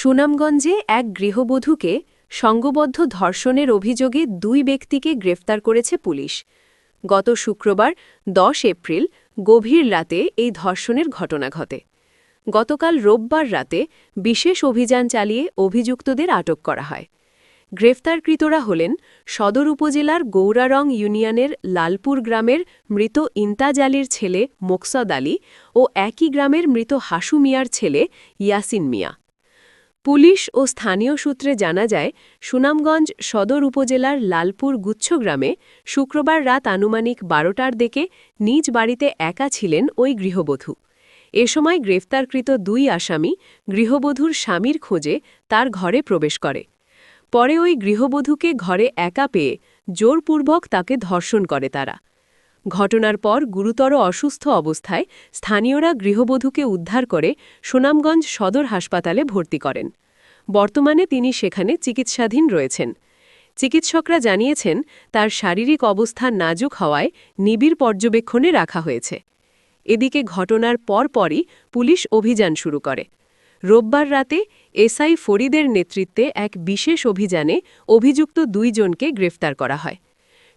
সুনামগঞ্জে এক গৃহবধূকে সংঘবদ্ধ ধর্ষণের অভিযোগে ২ ব্যক্তিকে গ্রেফতার করেছে পুলিশ। গত শুক্রবার ১০ এপ্রিল গভীর রাতে এই ধর্ষণের ঘটনা ঘটে। গতকাল রোববার রাতে বিশেষ অভিযান চালিয়ে অভিযুক্তদের আটক করা হয়। গ্রেফতারকৃতরা হলেন সদর উপজেলার গৌরারং ইউনিয়নের লালপুর গ্রামের মৃত ইমতাজ আলীর ছেলে মোকসদ আলী ও একই গ্রামের মৃত হাসু মিয়ার ছেলে ইয়াসিন মিয়া। পুলিশ ও স্থানীয় সূত্রে জানা যায়, সুনামগঞ্জ সদর উপজেলার লালপুর গুচ্ছগ্রামে শুক্রবার রাত আনুমানিক ১২টার দিকে নিজ বাড়িতে একা ছিলেন ওই গৃহবধূ। এ সময় গ্রেফতারকৃত ২ আসামি গৃহবধূর স্বামীর খোঁজে তার ঘরে প্রবেশ করে। পরে ওই গৃহবধূকে ঘরে একা পেয়ে জোরপূর্বক তাকে ধর্ষণ করে তারা। ঘটনার পর গুরুতর অসুস্থ অবস্থায় স্থানীয়রা গৃহবধূকে উদ্ধার করে সুনামগঞ্জ সদর হাসপাতালে ভর্তি করেন। বর্তমানে তিনি সেখানে চিকিৎসাধীন রয়েছেন। চিকিৎসকরা জানিয়েছেন, তার শারীরিক অবস্থা নাজুক হওয়ায় নিবিড় পর্যবেক্ষণে রাখা হয়েছে। এদিকে ঘটনার পরপরই পুলিশ অভিযান শুরু করে। রোববার রাতে এসআই ফরিদের নেতৃত্বে এক বিশেষ অভিযানে অভিযুক্ত ২ জনকে গ্রেফতার করা হয়।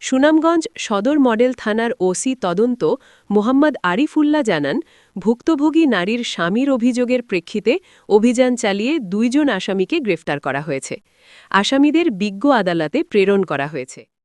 সুনামগঞ্জ সদর মডেল থানার ওসি তদন্ত মোহাম্মদ আরিফুল্লাহ জানান, ভুক্তভোগী নারীর স্বামীর অভিযোগের প্রেক্ষিতে অভিযান চালিয়ে ২ জন আসামিকে গ্রেফতার করা হয়েছে। আসামিদের বিজ্ঞ আদালতে প্রেরণ করা হয়েছে।